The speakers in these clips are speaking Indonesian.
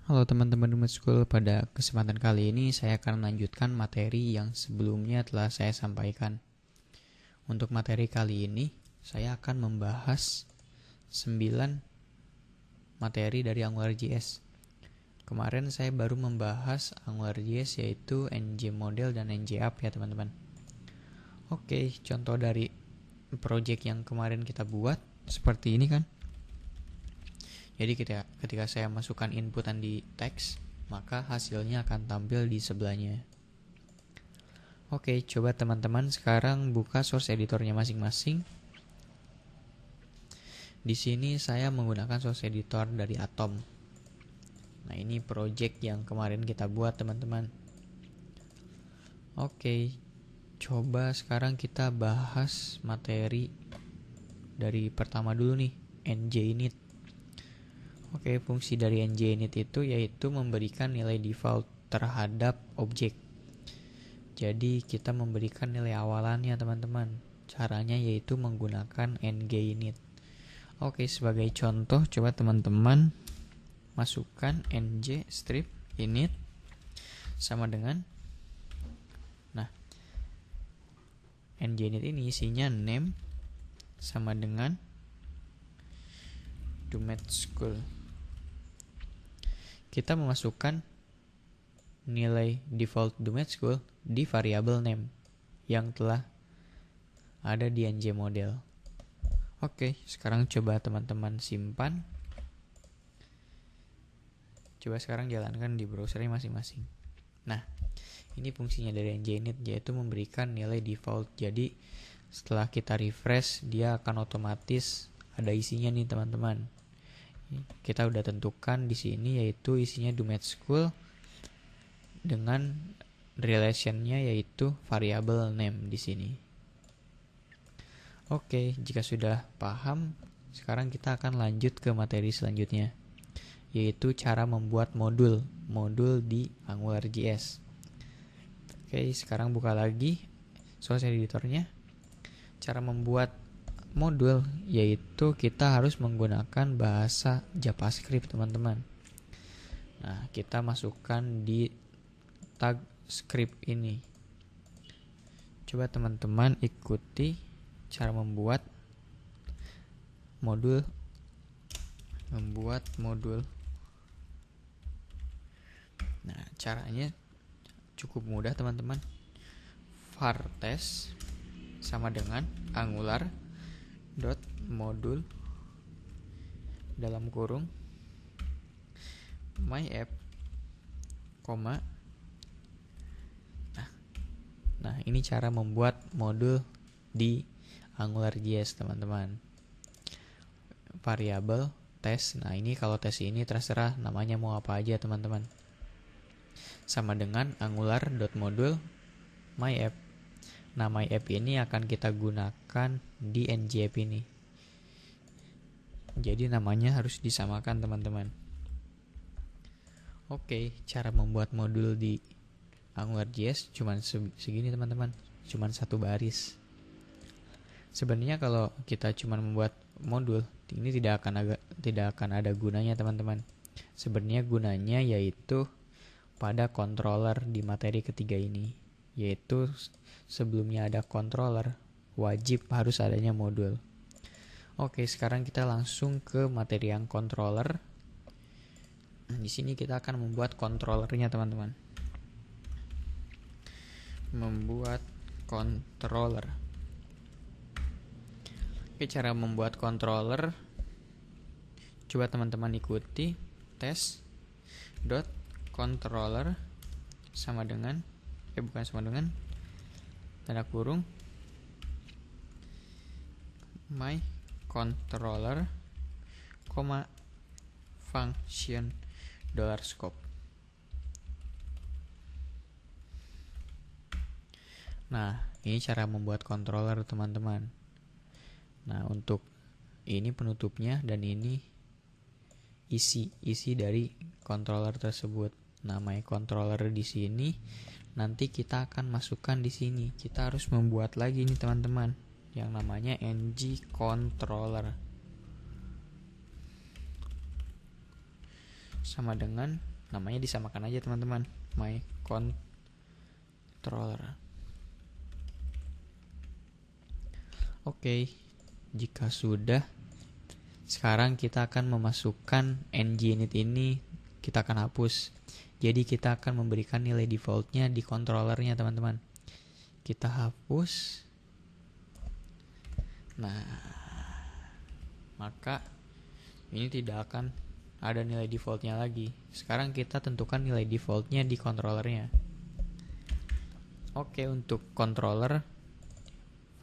Halo teman-teman Doomsday School, pada kesempatan kali ini saya akan melanjutkan materi yang sebelumnya telah saya sampaikan. Untuk materi kali ini, saya akan membahas 9 materi dari AngularJS. Kemarin saya baru membahas AngularJS yaitu NG-Model dan NG-App ya teman-teman. Oke, contoh dari project yang kemarin kita buat seperti ini kan. Jadi ketika saya masukkan inputan di teks, maka hasilnya akan tampil di sebelahnya. Oke, coba teman-teman sekarang buka source editornya masing-masing. Di sini saya menggunakan source editor dari Atom. Nah, ini project yang kemarin kita buat teman-teman. Oke, coba sekarang kita bahas materi dari pertama dulu nih, NJInit. Oke, fungsi dari NJInit itu yaitu memberikan nilai default terhadap objek. Jadi kita memberikan nilai awalannya teman-teman. Caranya yaitu menggunakan NGinit. Oke, sebagai contoh coba teman-teman masukkan nj strip init sama dengan, nah, NGinit ini isinya name sama dengan Doomsday School. Kita memasukkan nilai default Doomsday School di variabel name yang telah ada di NG-Model. Oke, sekarang coba teman-teman simpan. Coba sekarang jalankan di browsernya masing-masing. Nah, ini fungsinya dari NGinit yaitu memberikan nilai default. Jadi setelah kita refresh, dia akan otomatis ada isinya nih teman-teman. Kita udah tentukan di sini yaitu isinya Doomsday School dengan relationnya yaitu variabel name di sini. Oke, jika sudah paham, sekarang kita akan lanjut ke materi selanjutnya, yaitu cara membuat modul di AngularJS. Oke, sekarang buka lagi source editornya. Cara membuat modul yaitu kita harus menggunakan bahasa JavaScript teman-teman. Nah, kita masukkan di tag script ini. Coba teman-teman ikuti cara membuat modul. Nah, caranya cukup mudah teman-teman. var test sama dengan angular modul dalam kurung myapp, nah ini cara membuat modul di AngularJS teman-teman. Variabel tes, nah ini kalau tes ini terserah namanya mau apa aja teman-teman, sama dengan angular.modul myapp. Nah, myapp ini akan kita gunakan di NGapp ini. Jadi namanya harus disamakan teman-teman. Oke, cara membuat modul di AngularJS cuman segini teman-teman, cuman satu baris. Sebenarnya kalau kita cuman membuat modul ini tidak akan ada gunanya teman-teman. Sebenarnya gunanya yaitu pada controller di materi ketiga ini, yaitu sebelumnya ada controller wajib harus adanya modul. Oke, sekarang kita langsung ke materi yang controller. Di sini kita akan membuat controllernya teman-teman. Membuat controller. Oke, cara membuat controller coba teman-teman ikuti test.controller sama dengan tanda kurung my controller, function $scope. Nah, ini cara membuat controller teman-teman. Nah, untuk ini penutupnya dan ini isi dari controller tersebut. Nah, my controller di sini nanti kita akan masukkan di sini. Kita harus membuat lagi nih teman-teman yang namanya ng controller sama dengan namanya disamakan aja teman-teman, my controller. Oke, jika sudah, sekarang kita akan memasukkan nginit ini, kita akan hapus. Jadi kita akan memberikan nilai defaultnya di controllernya teman-teman. Kita hapus. Nah, maka ini tidak akan ada nilai defaultnya lagi. Sekarang kita tentukan nilai defaultnya di controllernya. Oke, untuk controller,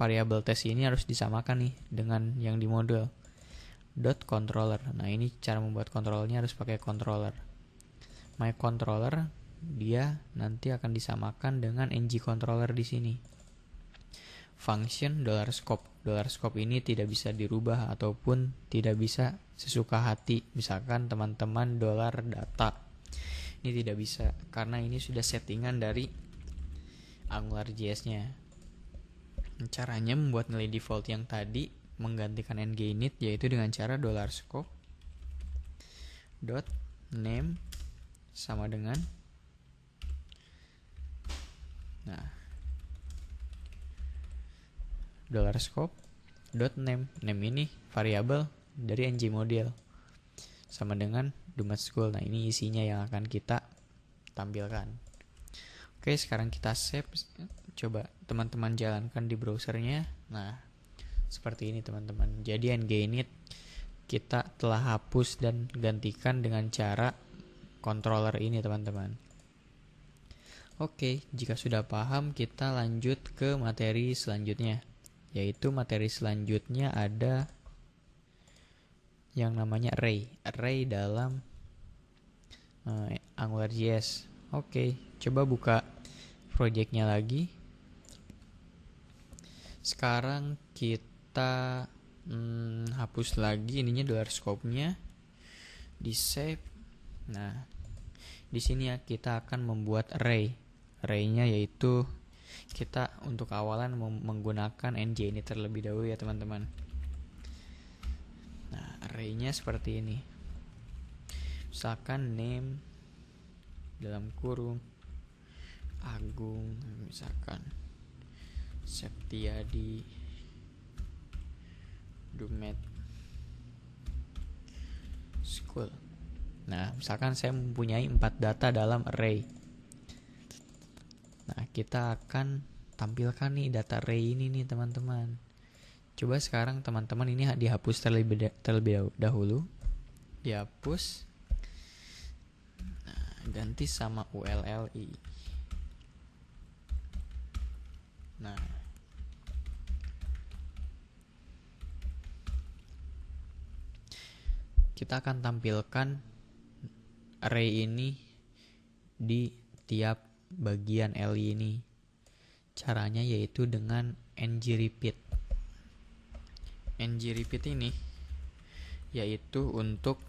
variabel test ini harus disamakan nih dengan yang di model .controller. Nah, ini cara membuat controllernya harus pakai controller. My controller dia nanti akan disamakan dengan ngController di sini. Function $scope. $scope ini tidak bisa dirubah ataupun tidak bisa sesuka hati. Misalkan teman-teman $data. Ini tidak bisa karena ini sudah settingan dari AngularJS-nya. Caranya membuat nilai default yang tadi menggantikan nginit yaitu dengan cara $scope .name sama dengan $scope .name. Name ini variabel dari ngModel sama dengan do_school. Nah, ini isinya yang akan kita tampilkan. Oke, sekarang kita save. Coba teman-teman jalankan di browsernya. Nah, seperti ini teman-teman. Jadi nginit kita telah hapus dan gantikan dengan cara controller ini teman-teman. Oke, jika sudah paham, kita lanjut ke materi selanjutnya. Yaitu materi selanjutnya ada yang namanya array dalam AngularJS. Oke, coba buka projectnya lagi. Sekarang kita hapus lagi ininya $scope-nya, di save. Nah, di sini ya kita akan membuat array-nya yaitu kita untuk awalan menggunakan nginit terlebih dahulu ya teman-teman. Nah, array-nya seperti ini. Misalkan name dalam kurung Agung, misalkan Septiadi Dumet School. Nah, misalkan saya mempunyai 4 data dalam array. Nah, kita akan tampilkan nih data array ini nih teman-teman. Coba sekarang teman-teman ini dihapus terlebih dahulu. Dihapus. Nah, ganti sama ULLI. Nah, kita akan tampilkan array ini di tiap bagian LI ini. Caranya yaitu dengan ngRepeat. ngRepeat ini yaitu untuk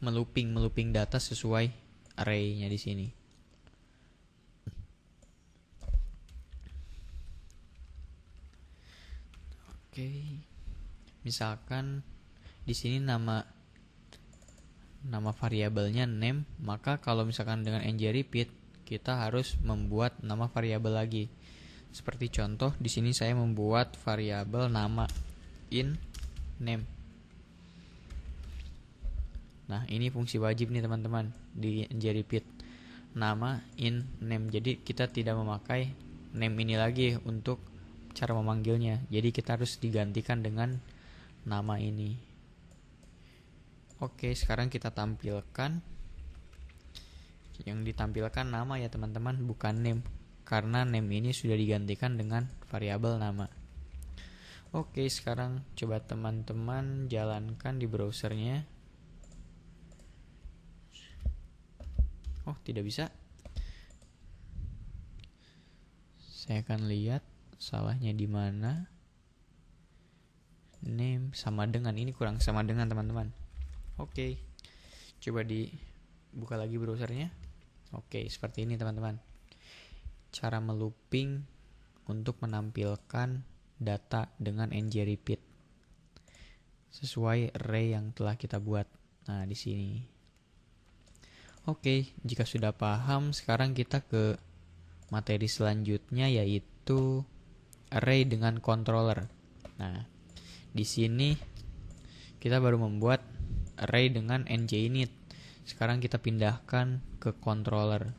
melooping data sesuai array-nya di sini. Oke. Misalkan di sini nama variabelnya name, maka kalau misalkan dengan ngRepeat kita harus membuat nama variabel lagi. Seperti contoh di sini saya membuat variabel nama in name. Nah, ini fungsi wajib nih teman-teman di ngRepeat. Nama in name. Jadi kita tidak memakai name ini lagi untuk cara memanggilnya. Jadi kita harus digantikan dengan nama ini. Oke, sekarang kita tampilkan. Yang ditampilkan nama ya teman-teman, bukan name. Karena name ini sudah digantikan dengan variabel nama. Oke, sekarang coba teman-teman jalankan di browsernya. Oh, tidak bisa. Saya akan lihat salahnya di mana. Name sama dengan, ini kurang sama dengan teman-teman. Oke, coba dibuka lagi browsernya. Oke, seperti ini teman-teman. Cara melooping untuk menampilkan data dengan ngRepeat sesuai array yang telah kita buat. Nah, di sini. Oke, jika sudah paham, sekarang kita ke materi selanjutnya yaitu array dengan controller. Nah, di sini kita baru membuat array dengan njinit. Sekarang kita pindahkan ke controller.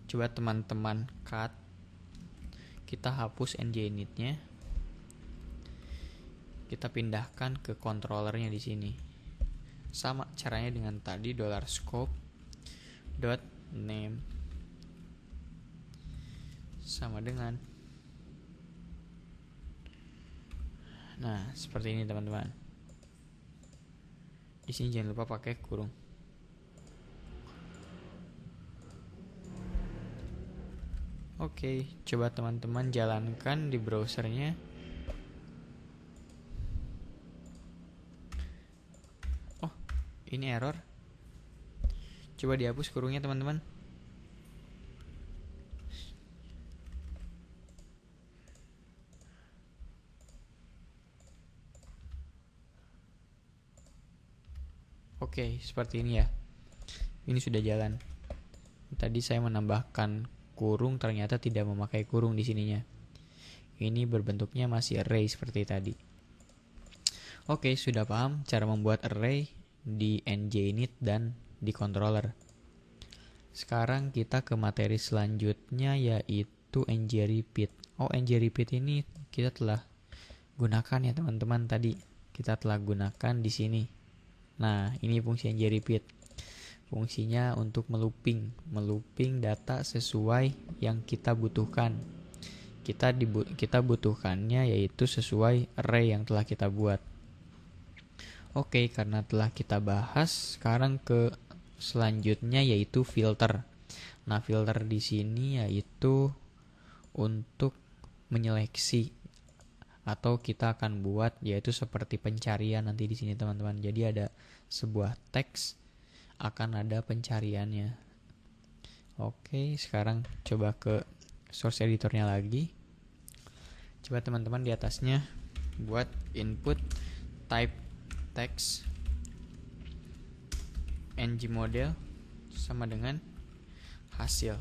Coba teman-teman cut. Kita hapus njinitnya. Kita pindahkan ke controllernya di sini. Sama caranya dengan tadi, $scope dot name sama dengan, nah seperti ini teman-teman. Di sini jangan lupa pakai kurung. Oke, coba teman-teman jalankan di browsernya. Oh, ini error. Coba dihapus kurungnya teman-teman. Oke, seperti ini ya. Ini sudah jalan. Tadi saya menambahkan kurung, ternyata tidak memakai kurung di sininya. Ini berbentuknya masih array seperti tadi. Oke, sudah paham cara membuat array di njinit dan di controller. Sekarang kita ke materi selanjutnya yaitu ngrepeat. Oh, ngrepeat ini kita telah gunakan ya teman-teman, tadi kita telah gunakan di sini. Nah, ini fungsi ngrepeat. Fungsinya untuk melooping data sesuai yang kita butuhkan. Kita butuhkannya yaitu sesuai array yang telah kita buat. Oke, karena telah kita bahas, sekarang ke selanjutnya yaitu filter. Nah, filter di sini yaitu untuk menyeleksi, atau kita akan buat yaitu seperti pencarian nanti di sini teman-teman. Jadi ada sebuah teks, akan ada pencariannya. Oke, sekarang coba ke source editornya lagi. Coba teman-teman di atasnya buat input type text ngModel sama dengan hasil.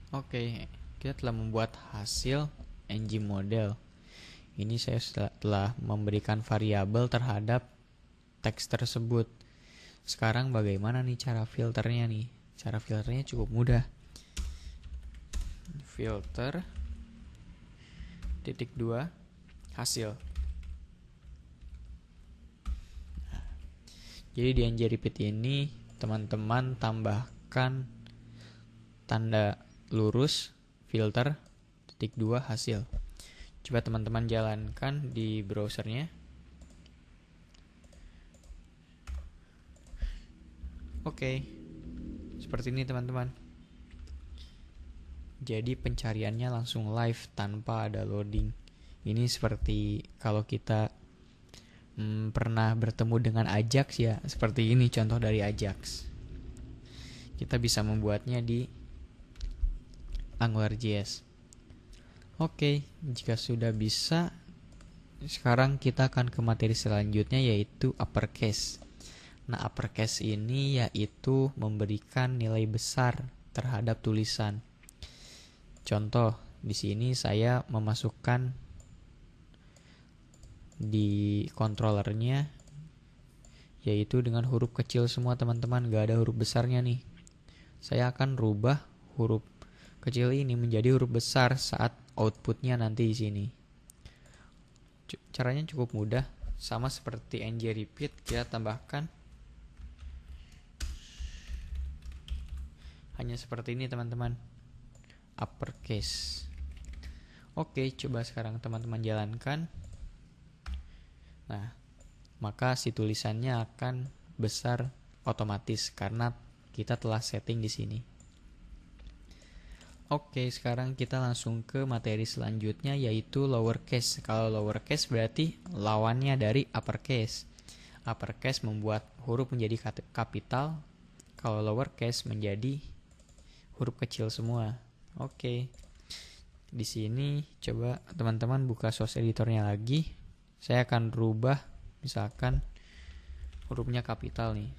Oke, kita telah membuat hasil ngModel. Ini saya telah memberikan variabel terhadap teks tersebut. Sekarang bagaimana nih cara filternya nih? Cara filternya cukup mudah. Filter titik 2 hasil. Jadi di ngrepeat ini teman-teman tambahkan tanda lurus filter titik 2 hasil. Coba teman-teman jalankan di browsernya. Oke, seperti ini teman-teman. Jadi pencariannya langsung live tanpa ada loading. Ini seperti kalau kita pernah bertemu dengan Ajax ya, seperti ini contoh dari Ajax. Kita bisa membuatnya di AngularJS. Oke, jika sudah bisa, sekarang kita akan ke materi selanjutnya yaitu uppercase. Nah, uppercase ini yaitu memberikan nilai besar terhadap tulisan. Contoh, di sini saya memasukkan di controllernya yaitu dengan huruf kecil semua teman-teman, gak ada huruf besarnya nih. Saya akan rubah huruf kecil ini menjadi huruf besar saat outputnya nanti di sini. Caranya cukup mudah, sama seperti ngrepeat, kita tambahkan hanya seperti ini teman-teman, uppercase. Oke, coba sekarang teman-teman jalankan. Nah, maka si tulisannya akan besar otomatis karena kita telah setting di sini. Oke, sekarang kita langsung ke materi selanjutnya yaitu lowercase. Kalau lowercase berarti lawannya dari uppercase. Uppercase membuat huruf menjadi kapital, kalau lowercase menjadi huruf kecil semua. Oke. Di sini coba teman-teman buka source editornya lagi. Saya akan rubah Misalkan hurufnya kapital nih.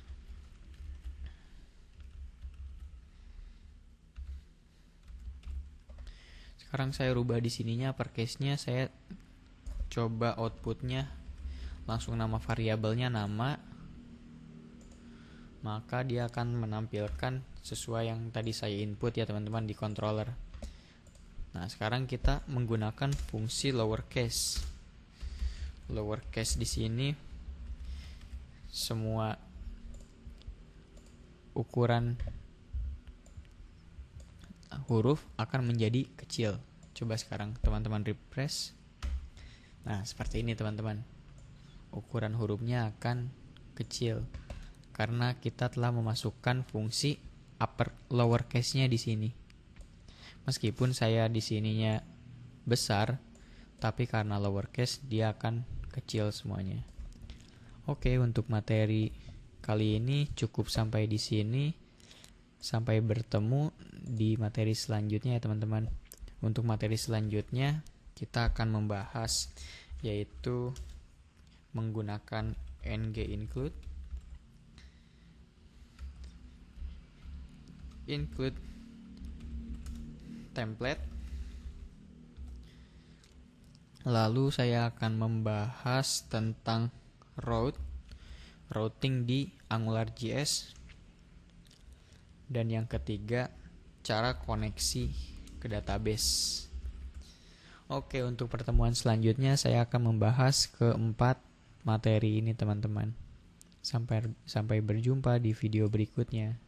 Sekarang saya rubah di sininya uppercase-nya, saya coba outputnya langsung nama variabelnya nama, maka dia akan menampilkan sesuai yang tadi saya input ya teman-teman di controller. Nah, sekarang kita menggunakan fungsi lowercase. Lowercase di sini semua ukuran huruf akan menjadi kecil. Coba sekarang teman-teman refresh. Nah, seperti ini teman-teman. Ukuran hurufnya akan kecil karena kita telah memasukkan fungsi lowercase-nya di sini. Meskipun saya di sininya besar, tapi karena lowercase dia akan kecil semuanya. Oke, untuk materi kali ini cukup sampai di sini. Sampai bertemu di materi selanjutnya ya teman-teman. Untuk materi selanjutnya kita akan membahas yaitu menggunakan ng-include, include template. Lalu saya akan membahas tentang routing di AngularJS. Dan yang ketiga, cara koneksi ke database. Oke, untuk pertemuan selanjutnya saya akan membahas keempat materi ini teman-teman. Sampai berjumpa di video berikutnya.